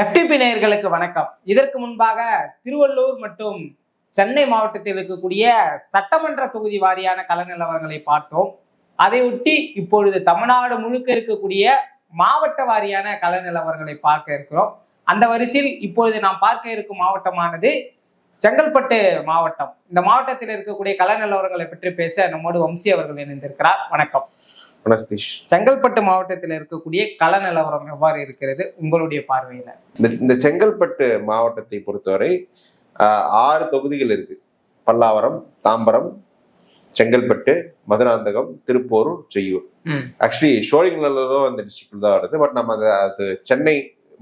FTP நேயர்களுக்கு வணக்கம். இதற்கு முன்பாக திருவள்ளூர் மற்றும் சென்னை மாவட்டத்தில் இருக்கக்கூடிய சட்டமன்ற தொகுதி வாரியான கள நிலவரங்களை பார்த்தோம். அதையொட்டி இப்பொழுது தமிழ்நாடு முழுக்க இருக்கக்கூடிய மாவட்ட வாரியான கள நிலவரங்களை பார்க்க இருக்கிறோம். அந்த வரிசையில் இப்பொழுது நாம் பார்க்க இருக்கும் மாவட்டமானது செங்கல்பட்டு மாவட்டம். இந்த மாவட்டத்தில் இருக்கக்கூடிய கள நிலவரங்களை பற்றி பேச நம்மோடு வம்சி அவர்கள் இணைந்திருக்கிறார். வணக்கம். செங்கல்பட்டு மாவட்டத்தில் இருக்கக்கூடிய கள நிலவரம் எவ்வாறு இருக்கிறது உங்களுடைய பார்வையில? இந்த செங்கல்பட்டு மாவட்டத்தை பொறுத்தவரை 6 தொகுதிகள் இருக்கு. பல்லாவரம், தாம்பரம், செங்கல்பட்டு, மதுராந்தகம், திருப்பூர், செய்யூர். ஆக்சுவலி சோழிங்கநல்லூரும் அந்த டிஸ்ட்ரிக்ட்ல தான் வருது. பட் நம்ம அது சென்னை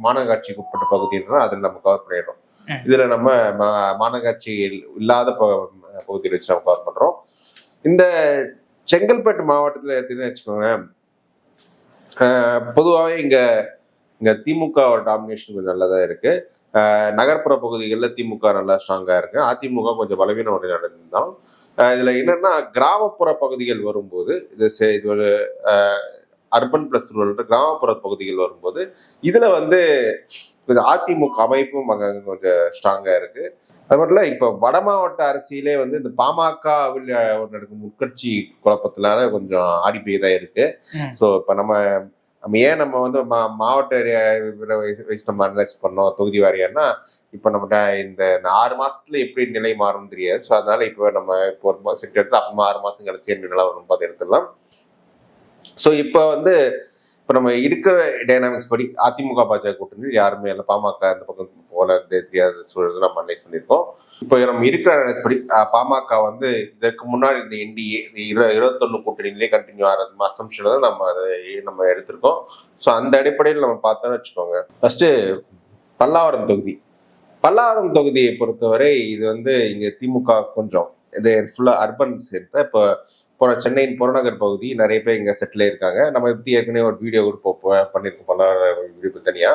மாநகராட்சிக்கு உட்பட்ட பகுதின்றா அதில் நம்ம கவர் பண்ணிடுறோம். இதுல நம்ம மாநகராட்சி இல்லாத பகுதியில் வச்சு நம்ம கவர் பண்றோம். இந்த செங்கல்பட்டு மாவட்டத்தில் எடுத்துன்னு வச்சுக்கோங்க, பொதுவாகவே இங்க திமுக டாமினேஷன் கொஞ்சம் நல்லதான் இருக்கு. நகர்ப்புற பகுதிகளில் திமுக நல்லா ஸ்ட்ராங்கா இருக்கு. அதிமுக கொஞ்சம் பலவீனம் நடந்தாலும் இதுல என்னன்னா கிராமப்புற பகுதிகள் வரும்போது இது ஒரு அர்பன் பிளஸ் கிராமப்புற பகுதிகள் வரும்போது இதுல கொஞ்சம் அதிமுக அமைப்பும் அங்க கொஞ்சம் ஸ்ட்ராங்கா இருக்கு. அது மட்டும் இல்ல, இப்ப வட மாவட்ட அரசியலே இந்த பாமகவில் நடக்கும் உட்கட்சி குழப்பத்தினால கொஞ்சம் ஆடி போய்தான் இருக்கு. ஸோ இப்ப நம்ம ஏன் நம்ம மாவட்ட வைஸ் நம்ம அனலைஸ் பண்ணோம் தொகுதி வாரியான்னா, இப்ப நம்ம இந்த 6 மாசத்துல எப்படி நிலை மாறும் தெரியாது. ஸோ அதனால இப்ப நம்ம இப்போ ஒரு செட் எடுத்து அப்புறமா 6 மாசம் கழிச்சு என்ன நிலை வரும் பார்த்து எடுத்துடலாம். ஸோ இப்போ நம்ம இருக்கிற டைனாமிக்ஸ் படி அதிமுக பாஜக கூட்டணி யாருமே இல்லை, பாமக அந்த பக்கம் போல தெரியாத சூழல் நம்ம அனலைஸ் பண்ணியிருக்கோம். இப்போ நம்ம இருக்கிற அனலைஸ் படி பாமக இதற்கு முன்னாடி இந்த என்டிஏ 21 கூட்டணியிலே கண்டினியூ ஆகிறது அசம்ஷன் தான் நம்ம எடுத்திருக்கோம். ஸோ அந்த அடிப்படையில் நம்ம பார்த்தோன்னு வச்சுக்கோங்க. ஃபர்ஸ்ட் பல்லாவரம் தொகுதியை பொறுத்தவரை இது இங்க திமுக கொஞ்சம் இது ஃபுல்லா அர்பன் சேர்த்த. இப்போ சென்னையின் புறநகர் பகுதி நிறைய பேர் இங்க செட்டில் இருக்காங்க. நம்ம பத்தி ஏற்கனவே ஒரு வீடியோ கூட பண்ணிருக்கோம், பல்லாவரம் வீடியோ தனியா,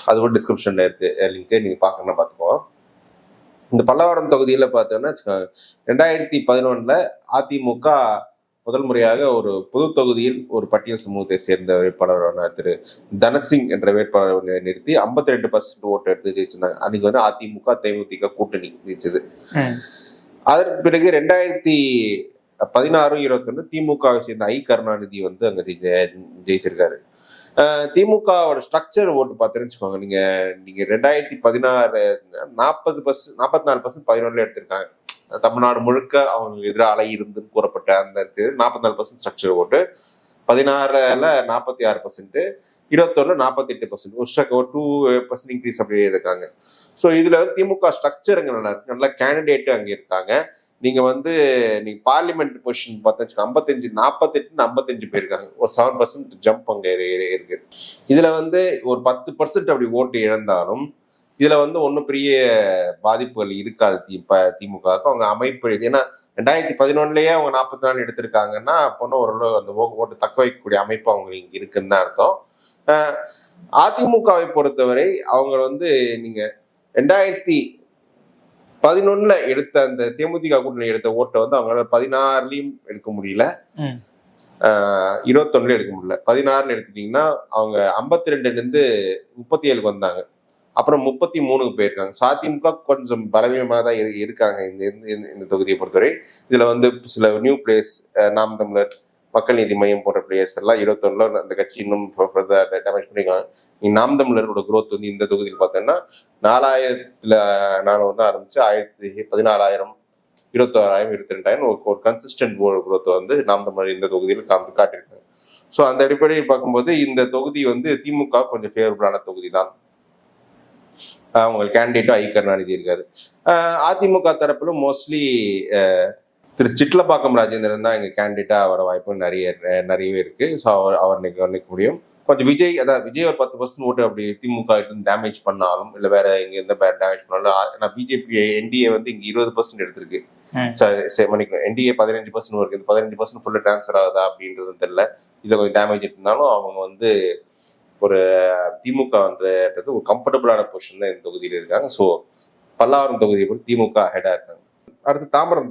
அது ஒரு டிஸ்கிரிப்ஷன்ல இருக்கு, லிங்க் நீங்க பாக்கணும்னா பாத்துக்கோங்க. இந்த பல்லாவரம் தொகுதியில பார்த்தோம்னா 2011 அதிமுக முதல் முறையாக ஒரு பொது தொகுதியில் ஒரு பட்டியல் சமூகத்தை சேர்ந்த வேட்பாளரான திரு தனசிங் என்ற வேட்பாளரை நிறுத்தி 52% ஓட்டு எடுத்து ஜெயிச்சிருந்தாங்க. அன்னைக்கு அதிமுக தேமுதிக கூட்டணி ஜெயிச்சது. அதற்கு பிறகு 2016-21 திமுகவை சேர்ந்த ஐ கருணாநிதி அங்க ஜெயிச்சிருக்காரு. திமுகவோட ஸ்ட்ரக்சர் ஓட்டு பார்த்துருச்சுக்கோங்க. நீங்க 2016 44% 11 எடுத்திருக்காங்க. தமிழ்நாடு முழுக்க அவங்க எதிராக அலை இருந்துன்னு கூறப்பட்ட அந்த 44% ஸ்ட்ரக்சர் ஓட்டு, 16ல 46%, 21 48%, ஒரு 2% இன்க்ரீஸ் அப்படியே இருக்காங்க. ஸோ இதுல திமுக ஸ்ட்ரக்சர் அங்க நல்லா இருக்கு, நல்ல கேண்டிடேட்டு அங்க இருக்காங்க. நீங்க நீங்க பார்லிமெண்ட் பொசிஷன் பார்த்தா 55 48 55 பேர் இருக்காங்க. ஒரு 7% ஜம்ப் அங்க இருக்கு. இதுல ஒரு 10% அப்படி ஓட்டு இழந்தாலும் இதுல ஒன்றும் பெரிய பாதிப்புகள் இருக்காது திமுகவுக்கு. அவங்க அமைப்பு ஏன்னா 2011லயே அவங்க 44 எடுத்திருக்காங்கன்னா அப்போனா ஓரளவு அந்த ஓட்டு தக்க வைக்கக்கூடிய அமைப்பு அவங்க இங்க இருக்குன்னு தான் அர்த்தம். அதிமுகவை பொறுத்தவரை அவங்க நீங்க 2011 எடுத்த அந்த தேமுதிக கூட்டணி எடுத்த ஓட்டை அவங்களால 16லயும் எடுக்க முடியல, 21 எடுக்க முடியல. 16 எடுத்துட்டீங்கன்னா அவங்க 52 37 வந்தாங்க, அப்புறம் 33 போயிருக்காங்க. அதிமுக கொஞ்சம் பலவீனமாக தான் இருக்காங்க இந்த தொகுதியை பொறுத்தவரை. இதுல சில நியூ பிளேஸ், நாம் தமிழர், மக்கள் நீதி மையம் போன்ற பிளேயர்ஸ் எல்லாம் 21 அந்த கட்சி இன்னும் டேமேஜ் பண்ணிருக்காங்க. நாம் தமிழரோட குரோத் இந்த தொகுதியில் பார்த்தோம்னா 4000 ஆரம்பிச்சு 16,000 21,000 22,000 ஒரு கன்சிஸ்டன்ட் குரோத் நாம் தமிழர் இந்த தொகுதியில் காட்டியிருக்காங்க. ஸோ அந்த அடிப்படையில் பார்க்கும்போது இந்த தொகுதி திமுக கொஞ்சம் ஃபேவரபிளான தொகுதி தான். அவங்க கேண்டிடேட்டும் ஐ கருணாநிதி இருக்காரு. அதிமுக தரப்புல மோஸ்ட்லி திரு சிட்லப்பாக்கம் ராஜேந்திரன் தான் எங்க கேண்டிடேட்டா வர வாய்ப்பு நிறையவே இருக்கு. ஸோ அவர் நினைக்க முடியும். கொஞ்சம் விஜய் ஒரு 10% ஓட்டு அப்படி திமுக டேமேஜ் பண்ணாலும் இல்லை வேற எங்க எந்த டேமேஜ் பண்ணாலும், பிஜேபி என்டிஏ இங்க 20% எடுத்திருக்கு. என்டிஏ 15% இருக்கு. இந்த 15% ஃபுல்லா டிரான்ஸ்ஃபர் ஆகுதா அப்படின்றது தெரியல. இதுல கொஞ்சம் டேமேஜ் இருந்தாலும் அவங்க ஒரு திமுக ஒரு கம்ஃபர்டபுளான பொசிஷன் தான் இந்த தொகுதியில இருக்காங்க. ஸோ பல்லாவரம் தொகுதியை பொறுத்து திமுக ஹெடா இருக்காங்க. அடுத்து தாம்பரம்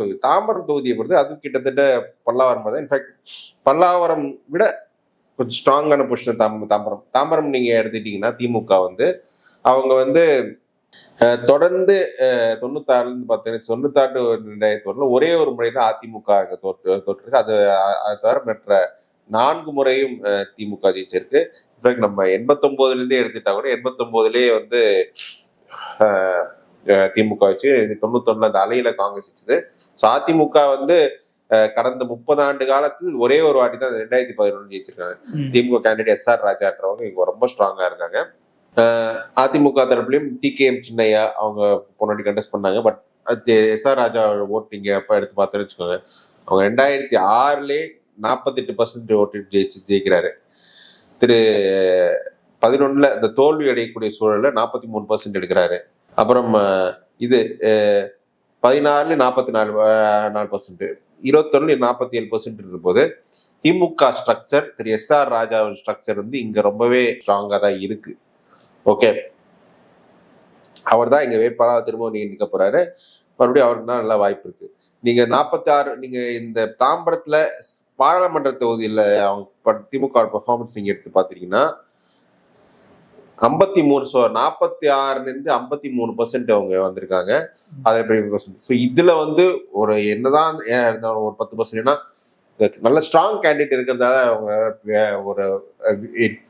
தொகுதியை பொறுத்து அது கிட்டத்தட்ட பல்லாவரம் தான். இன்ஃபேக்ட் பல்லாவரம் விட கொஞ்சம் ஸ்ட்ராங்கான பொசிஷன் தாம்பரம். நீங்க எடுத்துட்டீங்கன்னா திமுக அவங்க வந்து தொடர்ந்து 96 பார்த்தீங்கன்னா 96 ஒரே ஒரு முறை தான் அதிமுக இங்க தோற்றுருக்கு. அது தவிர மற்ற 4 முறையும் திமுக ஜெயிச்சிருக்கு. இன்ஃபேக்ட் நம்ம 89 இருந்தே எடுத்துட்டா கூட 89லயே வந்து திமுக வச்சு 91 அந்த அலையில காங்கிரஸ் வச்சுது. ஸோ அதிமுக வந்து கடந்த 30 ஆண்டு காலத்தில் ஒரே ஒரு வாட்டி தான் 2011 ஜெயிச்சிருக்காங்க. திமுக கேண்டிடேட் SR ராஜான்றவங்க இவங்க ரொம்ப ஸ்ட்ராங்கா இருக்காங்க. அதிமுக தரப்புலையும் TKM சின்னையா அவங்க பொன்னாடி கண்டெஸ்ட் பண்ணாங்க. பட் SR ராஜா ஓட்டு இங்க எப்ப எடுத்து பார்த்தோன்னு வச்சுக்கோங்க, அவங்க 2006லயே 48% ஓட்டு ஜெயிக்கிறாரு. திரு 11ல இந்த தோல்வி அடையக்கூடிய சூழல்ல 43% எடுக்கிறாரு. அப்புறம் இது 16 44%, 21 47% இருக்கும்போது திமுக ஸ்ட்ரக்சர் திரு SR ராஜாவின் ஸ்ட்ரக்சர் வந்து இங்க ரொம்பவே ஸ்ட்ராங்கா தான் இருக்கு. ஓகே, அவர் தான் இங்க வேட்பாளராக திரும்ப நியமிக்க போறாரு. மறுபடியும் அவருக்கு தான் நல்ல வாய்ப்பு இருக்கு. நீங்க 46 நீங்க இந்த தாம்பரத்துல பாராளுமன்ற தொகுதியில அவங்க திமுக பெர்ஃபார்மன்ஸ் நீங்க எடுத்து பாத்தீங்கன்னா 46 53% அவங்க வந்திருக்காங்க. ஸோ இதுல வந்து ஒரு என்னதான் ஒரு 10%, நல்ல ஸ்ட்ராங் கேண்டிடேட் இருக்கிறதால அவங்க ஒரு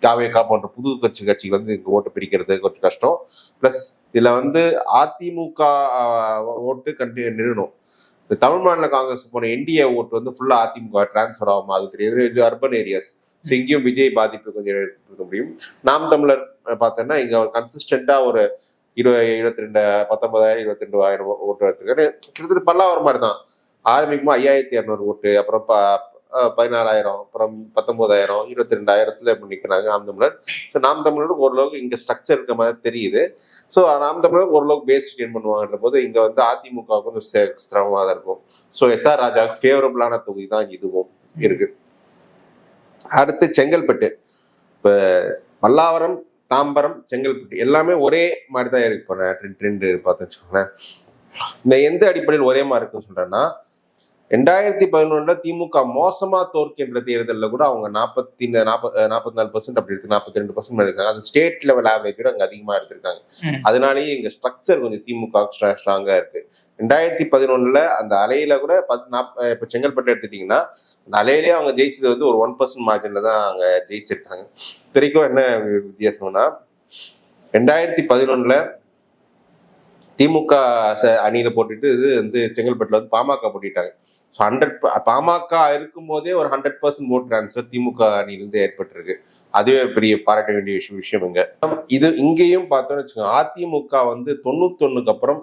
தாவேகா போன்ற புது கட்சிகள் வந்து இங்க ஓட்டு பிரிக்கிறது கொஞ்சம் கஷ்டம். பிளஸ் இதுல வந்து அதிமுக ஓட்டு நிறுவனம். இந்த தமிழ் மாநில காங்கிரஸ் போன NDA ஓட்டு வந்து ஃபுல்லா அதிமுக டிரான்ஸ்பர் ஆகுமா அது தெரியுது. அர்பன் ஏரியாஸ், ஸோ இங்கேயும் விஜய் பாதிப்பு கொஞ்சம் இருக்க முடியும். நாம் தமிழர் பார்த்தோன்னா இங்க கன்சிஸ்டண்டா ஒரு 22 19,000 22,000 ஓட்டு எடுத்துக்கிட்டு கிட்டத்தட்ட பல்லாவரம் மாதிரி தான். ஆரம்பிக்குமா 5200 ஓட்டு, அப்புறம் 14,000, அப்புறம் 19,000, 22,000 நிற்கிறாங்க நாம் தமிழர். ஸோ நாம் தமிழருக்கு ஓரளவுக்கு இங்க ஸ்ட்ரக்சர் இருக்க மாதிரி தெரியுது. ஸோ நாம் தமிழருக்கு ஓரளவுக்கு பேஸ் ரிட்டைன் பண்ணுவாங்கன்ற போது இங்க வந்து அதிமுக கொஞ்சம் சிரமமாக தான் இருக்கும். ஸோ SR ராஜாவுக்கு ஃபேவரபிளான தொகுதி தான் இதுவும் இருக்கு. அடுத்து செங்கல்பட்டு. இப்ப பல்லாவரம், தாம்பரம், செங்கல்பட்டு எல்லாமே ஒரே மாதிரி தான் இருக்கு. இப்போ ட்ரெண்ட் பார்த்து வச்சுக்கோங்களேன். இந்த எந்த அடிப்படையில் ஒரே மாதிரி இருக்குன்னு சொல்றேன்னா, 2011 திமுக மோசமா தோற்கின்ற தேர்தலில் கூட அவங்க 44% அப்படி இருக்கு, 42% இருக்காங்க. அது ஸ்டேட் லெவல் ஆவரேஜ் அங்க அதிகமா எடுத்திருக்காங்க. அதனாலேயே இங்க ஸ்ட்ரக்சர் கொஞ்சம் திமுக ஸ்ட்ராங்கா இருக்கு. 2011 அந்த அலையில கூட இப்ப செங்கல்பட்டு எடுத்துட்டீங்கன்னா அந்த அலையிலேயே அவங்க ஜெயிச்சது வந்து ஒரு 1% மார்ஜின்ல தான் அங்க ஜெயிச்சிருக்காங்க. வரைக்கும் என்ன வித்தியாசம்னா 2011 திமுக அணியில போட்டுட்டு இது வந்து செங்கல்பட்டுல வந்து பாமக போட்டிட்டாங்க. ஸோ 100 பாமக இருக்கும் போதே ஒரு 100% ஓட் டிரான்ஸ்ஃபர் திமுக அணியிலிருந்து ஏற்பட்டிருக்கு. அதுவே பெரிய பாராட்ட வேண்டிய விஷயம். இது இங்கேயும் பார்த்தோம்னு வச்சுக்கோங்க, அதிமுக வந்து 91 அப்புறம்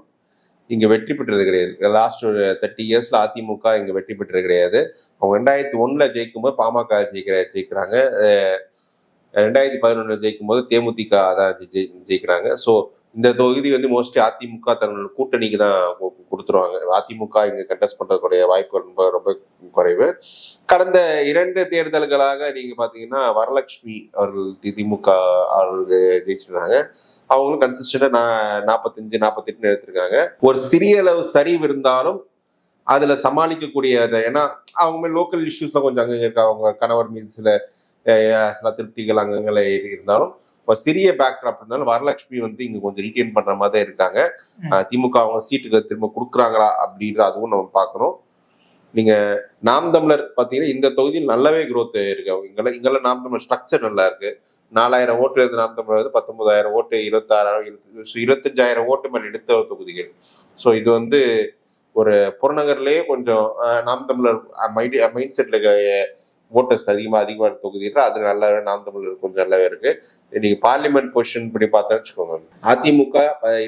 இங்க வெற்றி பெற்றது கிடையாது. லாஸ்ட் ஒரு 30 இயர்ஸ்ல அதிமுக இங்க வெற்றி பெற்றது கிடையாது. அவங்க 2001 ஜெயிக்கும் போது பாமக ஜெயிக்கிறாங்க. 2011 ஜெயிக்கும் போது தேமுதிக தான் ஜெயிக்கிறாங்க. ஸோ இந்த தொகுதி வந்து மோஸ்ட்லி அதிமுக தங்களோட கூட்டணிக்கு தான் கொடுத்துருவாங்க. அதிமுக இங்க கண்டெஸ்ட் பண்றதுடைய வாய்ப்பு ரொம்ப ரொம்ப குறைவு. கடந்த 2 தேர்தல்களாக நீங்க பாத்தீங்கன்னா வரலட்சுமி அவர்கள் திமுக அவர்கள் ஜெயிச்சிருக்காங்க. அவங்களும் கன்சிஸ்டண்டா 45 48 எடுத்திருக்காங்க. ஒரு சிறிய அளவு சரிவு இருந்தாலும் அதுல சமாளிக்கக்கூடிய, ஏன்னா அவங்க லோக்கல் இஷ்யூஸ்ல கொஞ்சம் அங்க இருக்க, அவங்க கணவர் மீது சில திருப்திகள் அங்கங்களை இருந்தாலும் சிறிய பேக்ட்ராப் இருந்தாலும் வரலட்சுமி வந்து இங்க கொஞ்சம் ரீட்டைன் பண்ற மாதிரி தான் இருக்காங்க. திமுக அவங்க சீட்டுக்கு திரும்ப கொடுக்குறாங்களா அப்படின்ற அதுவும் நம்ம பார்க்கணும். நீங்க நாம் தமிழர் பாத்தீங்கன்னா இந்த தொகுதியில் நல்லாவே growth இருக்கு. இங்கெல்லாம் நாம் தமிழர் ஸ்ட்ரக்சர் நல்லா இருக்கு. 4000 ஓட்டு இருந்து நாம் தமிழர் வந்து 19,000 ஓட்டு, 26,000, 25,000 ஓட்டு மேல எடுத்த தொகுதிகள். ஸோ இது வந்து ஒரு புறநகர்லயே கொஞ்சம் நாம் தமிழர் மைண்ட் செட்ல ஓட்டர்ஸ் அதிகமா தொகுதிகள் அது நல்லாவே நாம் தமிழர் கொஞ்சம் நல்லாவே இருக்கு. நீங்க பார்லிமெண்ட் பொசிஷன் படி பார்த்தா வச்சுக்கோங்க, அதிமுக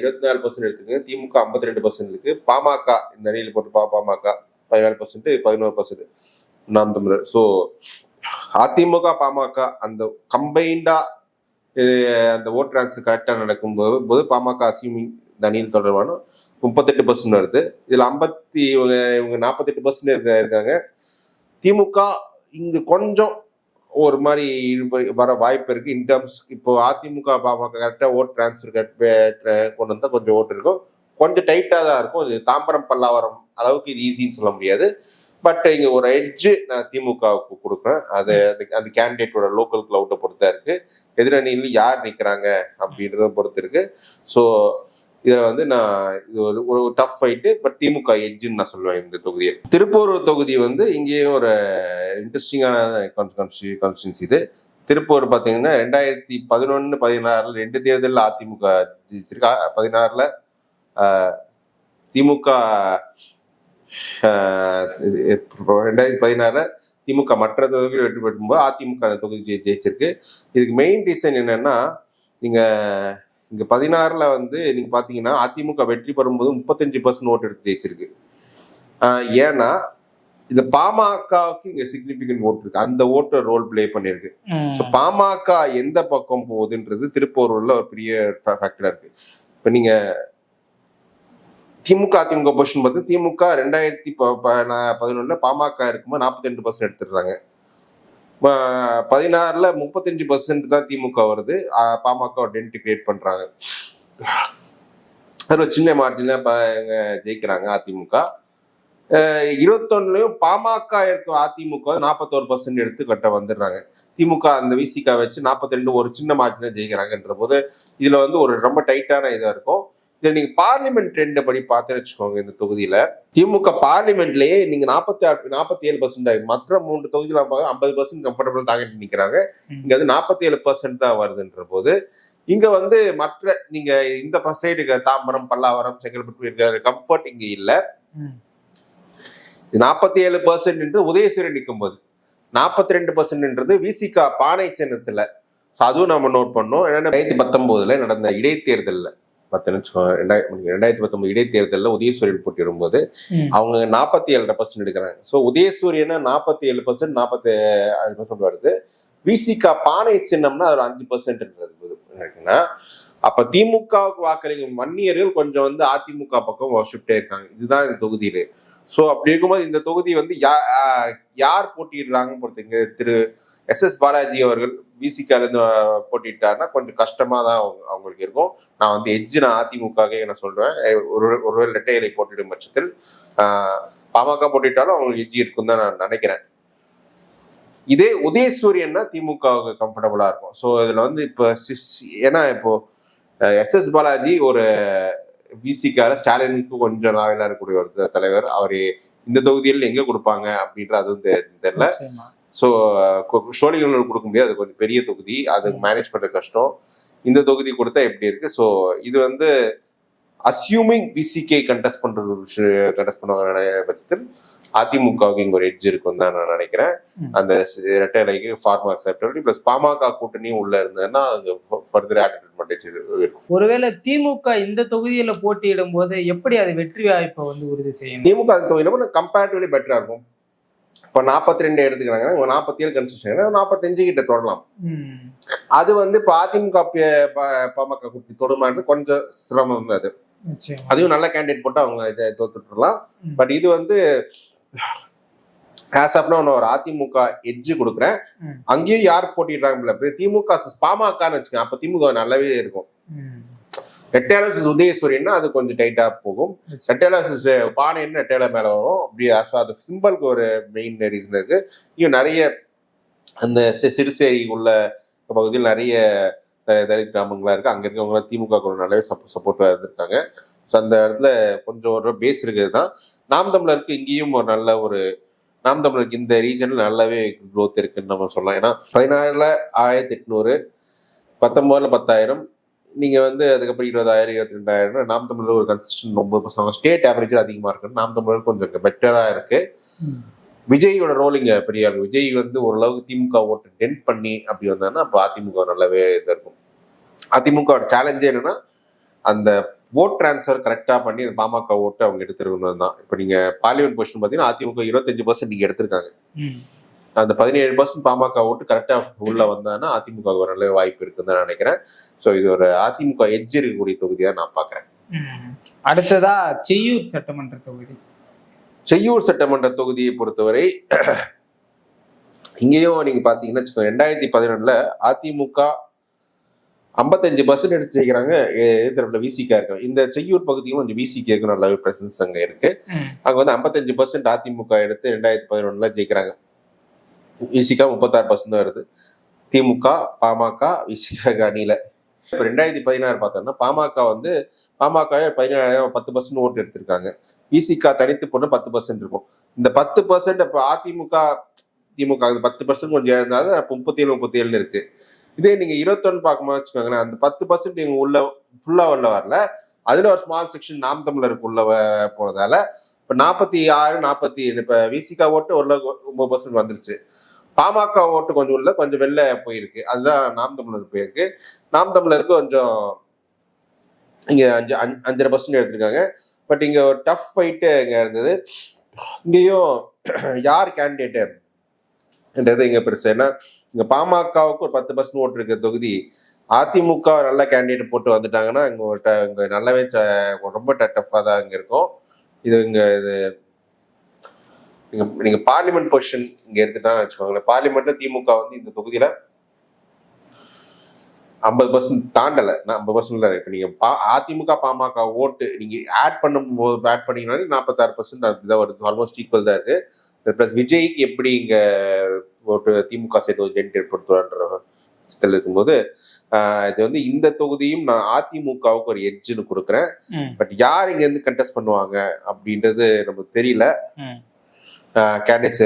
24% எடுத்துக்கோங்க, திமுக 52% இருக்கு, பாமக இந்த அணியில் போட்டு பாமக 14%, 11% நாம் தமிழர். ஸோ அதிமுக பாமக அந்த கம்பைண்டா அந்த ஓட் டிரான்ஸ்ஃபர் கரெக்டா நடக்கும் போது பாமக அசியூமிங் இந்த அணியில் தொடர்பான 38% வருது. இதுல இவங்க 48% இருக்காங்க. திமுக இங்க கொஞ்சம் ஒரு மாதிரி வர வாய்ப்பு இருக்கு. இன் டர்ம்ஸ் இப்போ அதிமுக பாமக கரெக்டா ஓட் டிரான்ஸ்ஃபர் கொண்டு வந்தா கொஞ்சம் ஓட்டு இருக்கும், கொஞ்சம் டைட்டா தான் இருக்கும். இது தாம்பரம் பல்லாவரம் அளவுக்கு இது ஈஸின்னு சொல்ல முடியாது. பட் இங்க ஒரு எட்ஜ் நான் திமுகவுக்கு கொடுக்குறேன். அது அந்த கேண்டிடேட்டோட லோக்கல் கிளவுட்டை பொறுத்தா இருக்கு, எதிரணியில் யார் நிற்கிறாங்க அப்படின்றத பொறுத்து இருக்கு. ஸோ இதை வந்து நான் இது ஒரு டஃப் ஃபைட்டு, பட் திமுக எட்ஜுன்னு நான் சொல்லுவேன் இந்த தொகுதியை. திருப்பூர் தொகுதி வந்து இங்கேயும் ஒரு இன்ட்ரெஸ்டிங்கான கான்ஸ்டிடன்சி இது. திருப்பூர் பார்த்தீங்கன்னா 2011-16 2 தேர்தலில் அதிமுக ஜெயிச்சிருக்கு. 16ல் திமுக 2016 திமுக மற்ற தொகுதிகள் வெற்றி பெற்றும்போது அதிமுக அந்த தொகுதி ஜெயிச்சிருக்கு. இதுக்கு மெயின் ரீசன் என்னன்னா, நீங்க இங்க 16ல் வந்து நீங்க பாத்தீங்கன்னா அதிமுக வெற்றி பெறும்போது 35% ஓட்டு எடுத்து ஜெயிச்சிருக்கு. ஏன்னா இந்த பாமகவுக்கு இங்க சிக்னிபிகன்ட் ஓட்டு இருக்கு, அந்த ஓட்டு ரோல் பிளே பண்ணிருக்கு. ஸோ பாமக எந்த பக்கம் போகுதுன்றது திருப்பூர்ல ஒரு பெரிய ஃபேக்டரா இருக்கு. இப்ப நீங்க திமுக அதிமுக பொசிஷன் பார்த்து திமுக 2011 பாமக இருக்கும்போது 42% எடுத்துடுறாங்க. 16ல் 35% தான் திமுக வருது, பாமக டென்ட் கிரியேட் பண்றாங்க. அது சின்ன மார்ஜின்ல ஜெயிக்கிறாங்க அதிமுக. 21லயும் பாமக இருக்கும் அதிமுக 41% எடுத்து கட்ட வந்துடுறாங்க. திமுக அந்த விசிகா வச்சு 42 ஒரு சின்ன மார்ஜின் தான் ஜெயிக்கிறாங்கன்ற போது இதுல வந்து ஒரு ரொம்ப டைட்டான இதா இருக்கும். இதை நீங்க பார்லிமெண்ட் ட்ரெண்ட் படி பார்த்து வச்சுக்கோங்க. இந்த தொகுதியில திமுக பார்லிமெண்ட்லயே நீங்க 47%, மற்ற 3 தொகுதியில 50% கம்ஃபர்டபுள் தாங்கிட்டு நிக்கிறாங்க. இங்க வந்து 47% தான் வருதுன்ற போது இங்க வந்து மற்ற நீங்க இந்த சைடுக்கு தாம்பரம், பல்லாவரம், செங்கல்பட்டு கம்ஃபர்ட் இங்க இல்ல. 47% உதயசூரியன் நிற்கும் போது 42% விசிகா பானை சின்னத்துல. அதுவும் நம்ம நோட் பண்ணோம். 2019 நடந்த இடைத்தேர்தல்ல 2019 இடைத்தேர்தலில் உதயசூரியன் போட்டியிடும் போது அவங்க 47% எடுக்கிறாங்க. ஸோ உதயசூரியனை 47%, 47% வருது. விசிகா பானை சின்னம்னா அது 5%. அப்ப திமுகவுக்கு வாக்களிக்கும் வன்னியர்கள் கொஞ்சம் வந்து அதிமுக பக்கம் ஷிஃப்ட் ஆயிருக்காங்க. இதுதான் இந்த தொகுதியில. ஸோ அப்படி இருக்கும்போது இந்த தொகுதி வந்து யார் போட்டிடுறாங்கன்னு பொறுத்து, இங்க திரு SS பாலாஜி அவர்கள் விசிகால இருந்து போட்டிட்டாருன்னா கொஞ்சம் கஷ்டமா தான் அவங்களுக்கு இருக்கும். நான் வந்து எட்ஜ் நான் அதிமுக நான் சொல்றேன். ஒருவேளை இரட்டை இலை போட்டிடும் பட்சத்தில் பாமக போட்டிட்டாலும் அவங்களுக்கு எட்ஜ் இருக்கும் தான் நான் நினைக்கிறேன். இதே உதயசூரியன்னா திமுகவுக்கு கம்ஃபர்டபுளா இருக்கும். ஸோ இதுல வந்து இப்போ ஏன்னா இப்போ SS பாலாஜி ஒரு விசிகால ஸ்டாலினுக்கு கொஞ்சம் நாவலா இருக்கக்கூடிய ஒரு தலைவர். அவர் இந்த தொகுதியில் எங்க கொடுப்பாங்க அப்படின்ற அதுவும் தெரியல. ஸோ சோழிகள் கொடுக்க முடியாது, அது கொஞ்சம் பெரிய தொகுதி, அது மேனேஜ் பண்ற கஷ்டம். இந்த தொகுதி கொடுத்தா எப்படி இருக்கு? ஸோ இது வந்து அஸ்யூமிங் விசிகே கண்டெஸ்ட் பண்ணுவாங்க பட்சத்தில் அதிமுகவுக்கு இங்க ஒரு எட்ஜ் இருக்கும் தான் நான் நினைக்கிறேன். அந்த இரட்டை இலைக்கு ஃபார்மா அக்செப்டபிலிட்டி பிளஸ் பாமக கூட்டணியும் உள்ள இருந்ததுன்னா அது ஃபர்தர் அட்வான்டேஜ் இருக்கும். ஒருவேளை திமுக இந்த தொகுதியில போட்டியிடும் போது எப்படி அது வெற்றி வாய்ப்பை வந்து உறுதி செய்யும்? திமுக அந்த தொகுதியில கம்பேரிட்டிவ்லி பெட்டரா இருக்கும். இப்ப 42 எடுத்துக்கிறாங்க, 47 கன்சிஸ்டன் 45 கிட்ட தொடரலாம். அது வந்து இப்ப அதிமுக பாமக கூட்டி தொடுமான்னு கொஞ்சம் சிரமம் தான். அது அதையும் நல்ல கேண்டிடேட் போட்டு அவங்க தோத்துட்டுலாம். பட் இது வந்து ஆஸ் ஆஃப் நவ் ஒரு அதிமுக எட்ஜ் கொடுக்குறேன். அங்கேயும் யார் போட்டிடுறாங்க திமுக பாமகன்னு வச்சுக்கேன். அப்ப திமுக நல்லாவே இருக்கும். ரெட்டையாளர் உதயசூரியன்னா அது கொஞ்சம் டைட்டா போகும். ரெட்டையாளர் பானைன்னு ரெட்டையாள மேல வரும். அப்படி அது சிம்பிளுக்கு ஒரு மெயின் ரீசன் இருக்கு. இன்னும் நிறைய அந்த சிறுசேரி உள்ள பகுதியில் நிறைய தலித் கிராமங்களா இருக்கு. அங்க இருக்கவங்க திமுக நல்லாவே சப்போர்ட்டா இருந்திருக்காங்க. ஸோ அந்த இடத்துல கொஞ்சம் ஒரு பேஸ் இருக்குது தான். நாம் தமிழருக்கு இங்கேயும் ஒரு நல்ல ஒரு நாம் தமிழருக்கு இந்த ரீஜன்ல நல்லாவே க்ரோத் இருக்குன்னு நம்ம சொல்லலாம். ஏன்னா 16ல் 1800, 19ல் 10,000, நீங்க வந்து அதுக்கப்புறம் 20,000, 22,000. நாம் தமிழர் ஒரு கன்சிஸ்டன்ட் 9%. ஸ்டேட் ஆவரேஜ் அதிகமா இருக்கு. நாம் தமிழர் கொஞ்சம் பெட்டரா இருக்கு. விஜயோட ரோல் இங்க பெரிய ஆகும். விஜய் வந்து ஓரளவுக்கு திமுக ஓட்டு டென்ட் பண்ணி அப்படி வந்தாங்கன்னா அப்போ அதிமுக நல்லாவே இது இருக்கும். அதிமுகவோட சேலஞ்சே என்னன்னா அந்த ஓட் டிரான்ஸ்ஃபர் கரெக்டா பண்ணி அந்த பாமக ஓட்டு அவங்க எடுத்துருக்கணும் தான். இப்போ நீங்க பார்லிமெண்ட் பொசிஷன் பார்த்தீங்கன்னா அதிமுக 25% நீங்க எடுத்திருக்காங்க. அந்த 17% பாமக ஓட்டு கரெக்டா உள்ள வந்தாங்கன்னா அதிமுக ஒரு நல்ல வாய்ப்பு இருக்குன்னு தான் நினைக்கிறேன். ஸோ இது ஒரு அதிமுக எட்ஜ் இருக்கக்கூடிய தொகுதியா நான் பாக்குறேன். அடுத்ததா செய்யூர் சட்டமன்ற தொகுதி. செய்யூர் சட்டமன்ற தொகுதியை பொறுத்தவரை இங்கேயும் நீங்க பாத்தீங்கன்னா 2011 அதிமுக 55% எடுத்து ஜெயிக்கிறாங்க. எதிர்த்தரப்புல விசிகா இருக்கு. இந்த செய்யூர் பகுதியும் கொஞ்சம் விசிகேக்கு நல்லாவே பிரசன்ஸ் அங்க இருக்கு. அங்க வந்து 55% அதிமுக எடுத்து 2011 ஜெயிக்கிறாங்க. விசிகா 36% தான் வருது. திமுக, பாமக, விசிக அணியில. இப்ப 2016 பார்த்தோம்னா பாமக வந்து 17,000 10% ஓட்டு எடுத்திருக்காங்க. விசிக தனித்து போட்டு 10% இருக்கும். இந்த 10% இப்ப அதிமுக திமுக 10% கொஞ்சம் இருந்தாலும் 37 இருக்கு. இதே நீங்க 21 பார்க்கும்போது வச்சுக்கோங்களேன், அந்த 10% நீங்க உள்ள ஃபுல்லா உள்ள வரல. அதுல ஒரு ஸ்மால் செக்ஷன் நாம் தமிழருக்கு உள்ள போனதால இப்ப 46, 47 இப்ப விசிகா ஓட்டு 9% வந்துருச்சு. பாமக ஓட்டு கொஞ்சம் உள்ள கொஞ்சம் வெளில போயிருக்கு. அதுதான் நாம் தமிழர் போயிருக்கு. நாம் தமிழருக்கு கொஞ்சம் இங்க 5.5% எடுத்திருக்காங்க. பட் இங்க ஒரு டஃப் ஃபைட்டு இங்க இருந்தது. இங்கேயும் யார் கேண்டிடேட் என்றது இங்க பெருசு. ஏன்னா இங்க பாமகவுக்கு ஒரு 10% ஓட்டு இருக்க தொகுதி, அதிமுக நல்ல கேண்டிடேட் போட்டு வந்துட்டாங்கன்னா இங்க நல்லாவே ரொம்ப டஃபா தான் இங்க இருக்கும். இது நீங்க பார்லிமெண்ட் பொசிஷன் இங்க எடுத்துட்டா வச்சுக்கோங்களேன். பார்லிமெண்ட்ல திமுக வந்து இந்த தொகுதியில 50% தாண்டல. 50% தான். இப்ப நீங்க அதிமுக பாமக ஓட்டு நீங்க ஆட் பண்ணீங்கன்னாலே 46% அதுதான் வருது. ஆல்மோஸ்ட் ஈக்குவல் தான் இருக்கு. பிளஸ் விஜய்க்கு எப்படி இங்க ஓட்டு திமுக சேர்த்து ஏற்படுத்துவான்ற இருக்கும்போது இது வந்து இந்த தொகுதியும் நான் அதிமுகவுக்கு ஒரு எட்ஜ்னு கொடுக்குறேன். பட் யார் இங்க இருந்து கண்டெஸ்ட் பண்ணுவாங்க அப்படின்றது நமக்கு தெரியல. கேண்டிடேட்ஸ்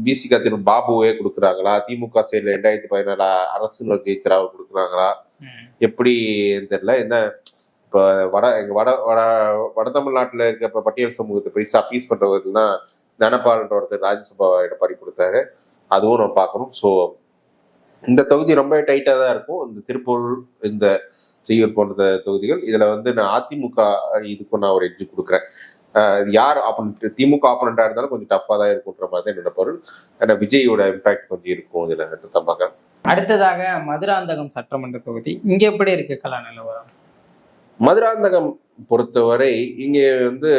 பிசிக திரு பாபுவே கொடுக்குறாங்களா, திமுக சைட்ல 2014 அரசு ஜெயிச்சராவை கொடுக்குறாங்களா, எப்படின்னு தெரியல. என்ன இப்போ வட தமிழ்நாட்டுல இருக்க இப்ப பட்டியல் சமூகத்தை போய் அப்பீஸ் பண்ற விதத்துல தான் தனபால்ன்ற ஒருத்தர் ராஜ்யசபா எடப்பாடி கொடுத்தாரு. அதுவும் நம்ம பார்க்கணும். ஸோ இந்த தொகுதி ரொம்ப டைட்டா தான் இருக்கும். இந்த திருப்பூர், இந்த செய்யூர் போன்ற தொகுதிகள். இதுல வந்து நான் அதிமுக இதுக்கு நான் ஒரு எட்ஜ் கொடுக்குறேன். யார் திமுக ஆப்பனண்டா இருந்தாலும் கொஞ்சம் டஃபா தான் இருக்குன்ற மாதிரி தான் என்னோட பொருள். ஏன்னா விஜயோட இம்பாக்ட் கொஞ்சம் இருக்கும் இதுல தான் பார்க்கறேன். அடுத்ததாக மதுராந்தகம் சட்டமன்ற தொகுதி, இங்க எப்படி இருக்கு கலா நிலவரம்? மதுராந்தகம் பொறுத்தவரை இங்க வந்து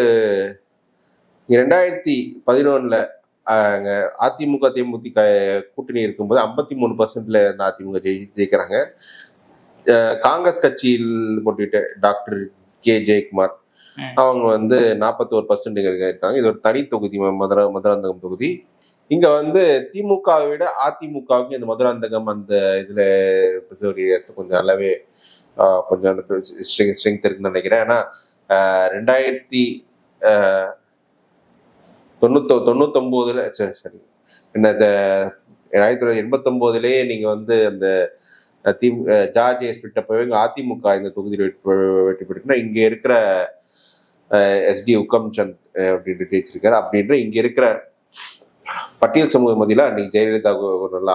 2011 அதிமுக தேமுதிக கூட்டணி இருக்கும்போது 53%ல அதிமுக ஜெயிக்கிறாங்க. காங்கிரஸ் கட்சியில் போட்டிட்டு டாக்டர் கே ஜெயக்குமார் அவங்க வந்து 41% இருக்காங்க. இது ஒரு தனி தொகுதி, மதுராந்தகம் தொகுதி. இங்க வந்து திமுகவை விட அதிமுகவுக்கு இந்த மதுராந்தகம் அந்த இதுல கொஞ்சம் நல்லாவே கொஞ்சம் ஸ்ட்ரெங்க் இருக்குன்னு நினைக்கிறேன். ஏன்னா 1999 சரி என்ன 1989 நீங்க வந்து அந்த ஜார்ஜ் ஸ்பிட்டப்பவே அதிமுக இந்த தொகுதியில் வெற்றி பெற்றுனா இங்க இருக்கிற SD உக்கம் சந்த் அப்படின்ட்டு ஜெயிச்சிருக்காரு. அப்படின்ற இங்க இருக்கிற பட்டியல் சமூக மத்தியில அன்னைக்கு ஜெயலலிதாவுக்கு ஒரு நல்ல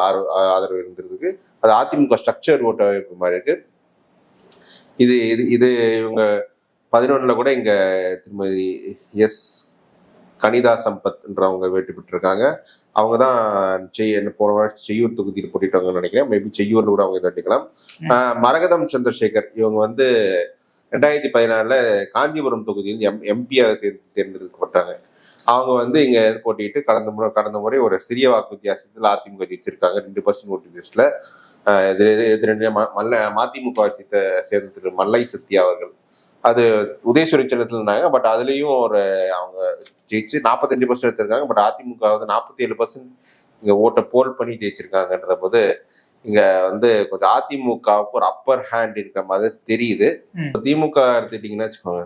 ஆதரவு இருந்திருக்கு. அது அதிமுக ஸ்ட்ரக்சர் ஓட்ட மாதிரி இருக்கு. இது இவங்க 11 கூட இங்க திருமதி எஸ் கனிதா சம்பத்ன்றவங்க வெற்றி பெற்றிருக்காங்க. அவங்க தான் போன வருஷம் செய்யூர் தொகுதியில் போட்டிட்டாங்கன்னு நினைக்கிறேன். மேபி செய்யூர்ல கூட அவங்க தட்டிக்கலாம். மரகதம் சந்திரசேகர் இவங்க வந்து 2014 காஞ்சிபுரம் தொகுதியில் எம்பியாக தேர்ந்தெடுக்கப்பட்டாங்க. அவங்க வந்து இங்க போட்டிட்டு கடந்த முறை ஒரு சிறிய வாக்கு வித்தியாசத்தில் அதிமுக ஜெயிச்சிருக்காங்க. 2% ஓட்டு லிஸ்ட்ல. மதிமுக சேர்ந்த திரு மல்லை சத்யா அவர்கள் அது உதயசூரி சின்னத்துல இருந்தாங்க. பட் அதுலயும் ஒரு அவங்க ஜெயிச்சு 45% எடுத்திருக்காங்க. பட் அதிமுக வந்து 47% இங்க ஓட்டை போல் பண்ணி ஜெயிச்சிருக்காங்கன்ற போது இங்க வந்து கொஞ்சம் அதிமுகவுக்கு ஒரு அப்பர் ஹேண்ட் இருக்க மாதிரி தெரியுது. திமுக எடுத்துட்டீங்கன்னா வச்சுக்கோங்க,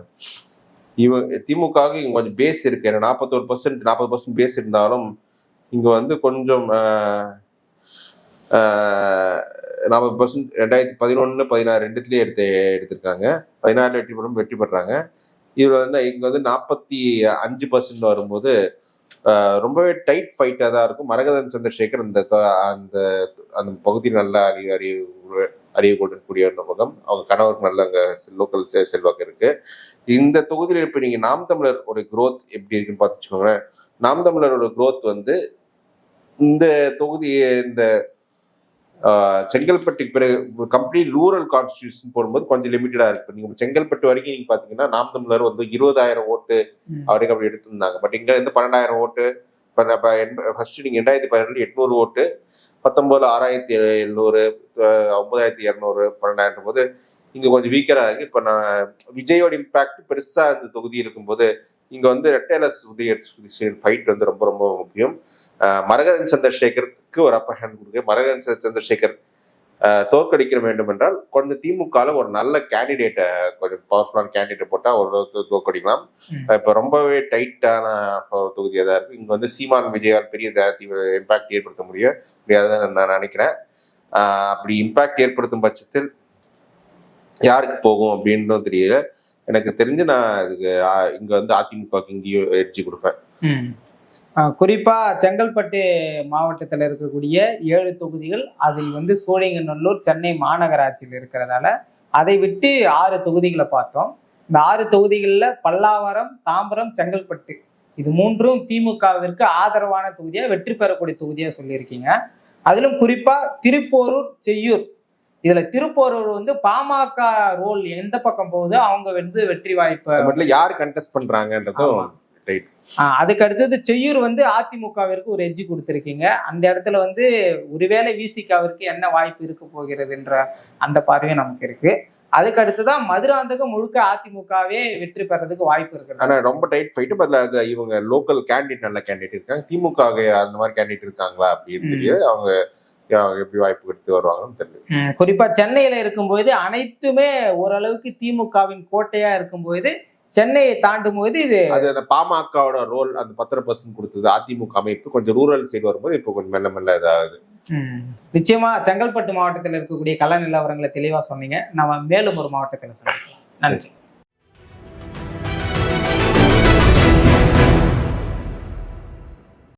திமுகவுக்கு இங்க கொஞ்சம் பேஸ் இருக்கு. ஏன்னா 40% பேஸ் இருந்தாலும் இங்க வந்து கொஞ்சம் 40% 2011, 16 ரெண்டுத்துலயே எடுத்திருக்காங்க. 16 வெற்றி பெறாங்க. இதுல வந்து இங்க வந்து 45% வரும்போது ரொம்பவே டைட் ஃபைட்டா தான் இருக்கும். மரகதம் சந்திரசேகர் அந்த பகுதியில் நல்லா அறியக்கூடிய முகம். அவங்க கணவருக்கு நல்ல அங்க லோக்கல் செல்வாக்கு இருக்கு. இந்த தொகுதியில் இப்ப நீங்க நாம் தமிழர் ஒரு growth எப்படி இருக்குன்னு பார்த்துச்சுக்கோங்களேன். நாம் தமிழரோட growth வந்து இந்த தொகுதி இந்த செங்கல்பட்டுக்கு பிறகு கம்ப்ளீட் ரூரல் கான்ஸ்டிடியூஷன் போடும்போது கொஞ்சம் லிமிட்டடா இருக்கு. நீங்க செங்கல்பட்டு வரைக்கும் நீங்க பாத்தீங்கன்னா நாம் தமிழர் வந்து 20,000 ஓட்டு வரைக்கும் அப்படி எடுத்திருந்தாங்க. பட் இங்க இருந்து 12,000 ஓட்டு. ஃபர்ஸ்ட் நீங்க 2017 800 ஓட்டு, 19 6700 9200 12,000 போது இங்க கொஞ்சம் வீக்கரா இருக்கு. இப்ப நான் விஜயோட இம்பாக்ட் பெருசா இந்த தொகுதி இருக்கும்போது இங்க வந்து ரெட்டைலஸ் ஃபைட் வந்து ரொம்ப ரொம்ப முக்கியம். மரகதன் சந்திரசேகருக்கு ஒரு அப்பர் ஹேண்ட் கொடுக்க, மரகதன் சந்திரசேகர் தோற்கடிக்க வேண்டும் என்றால் கொஞ்சம் திமுகல ஒரு நல்ல கேண்டிடேட்டை, கொஞ்சம் பவர்ஃபுல்லான கேண்டிடேட் போட்டா ஒரு தோற்கடிக்கலாம். இப்ப ரொம்பவே டைட்டான தொகுதியா தான் இருக்கு. இங்க வந்து சீமான் விஜயால் பெரிய இம்பாக்ட் ஏற்படுத்த முடியாதுன்னு நான் நினைக்கிறேன். அப்படி இம்பாக்ட் ஏற்படுத்தும் பட்சத்தில் யாருக்கு போகும் அப்படின்னு தெரியல. எனக்கு தெரிஞ்சு நான் இதுக்கு இங்க வந்து அதிமுகவுக்கு இங்கேயும் எட்ஜி கொடுப்பேன். குறிப்பா செங்கல்பட்டு மாவட்டத்தில் இருக்கக்கூடிய 7 தொகுதிகள், அதில் வந்து சோழிங்கநல்லூர் சென்னை மாநகராட்சியில் இருக்கிறதால அதை விட்டு 6 தொகுதிகளை பார்த்தோம். இந்த 6 தொகுதிகளில் பல்லாவரம், தாம்பரம், செங்கல்பட்டு இது 3ம் திமுகவிற்கு ஆதரவான தொகுதியா, வெற்றி பெறக்கூடிய தொகுதியா சொல்லியிருக்கீங்க. அதிலும் குறிப்பா திருப்போரூர், செய்யூர், இதுல திருப்போரூர் வந்து பாமக ரோல் எந்த பக்கம் போகுதோ அவங்க வந்து வெற்றி வாய்ப்பு யார் கண்டெஸ்ட் பண்றாங்கன்றதும். அதுக்கு அடுத்தது செய்யூர் வந்து அதிமுகவிற்கு ஒரு எட்ஜி கொடுத்திருக்கீங்க. அந்த இடத்துல வந்து ஒருவேளை விசிகாவிற்கு என்ன வாய்ப்பு இருக்க போகிறதுன்ற அந்த பார்வையும் நமக்கு இருக்கு. அதுக்கு அடுத்துதான் மதுராந்தகம் முழுக்க அதிமுகவே வெற்றி பெறதுக்கு வாய்ப்பு இருக்கு. ஆனா ரொம்ப டைட் ஃபைட். பதில் இவங்க லோக்கல் கேண்டிடேட் நல்ல கேண்டிடேட் இருக்காங்க. திமுக அந்த மாதிரி கேண்டிடேட் இருக்காங்களா அப்படின்னு தெரியாது. அவங்க எப்படி வாய்ப்பு எடுத்து வருவாங்கன்னு தெரியல. குறிப்பா சென்னையில இருக்கும்போது அனைத்துமே ஓரளவுக்கு திமுகவின் கோட்டையா இருக்கும்போது சென்னையை தாண்டும் போது இது அந்த பாமகவோட ரோல் அந்த 10% கொடுத்தது அதிமுக அமைப்பு கொஞ்சம் ரூரல் சைடு வரும்போது இப்போ கொஞ்சம் மெல்ல மெல்ல இதாகுது. நிச்சயமா செங்கல்பட்டு மாவட்டத்தில் இருக்கக்கூடிய கள நிலவரங்களை தெளிவா சொன்னீங்க. நம்ம மேலும் ஒரு மாவட்டத்தில் சந்திக்கலாம். நன்றி.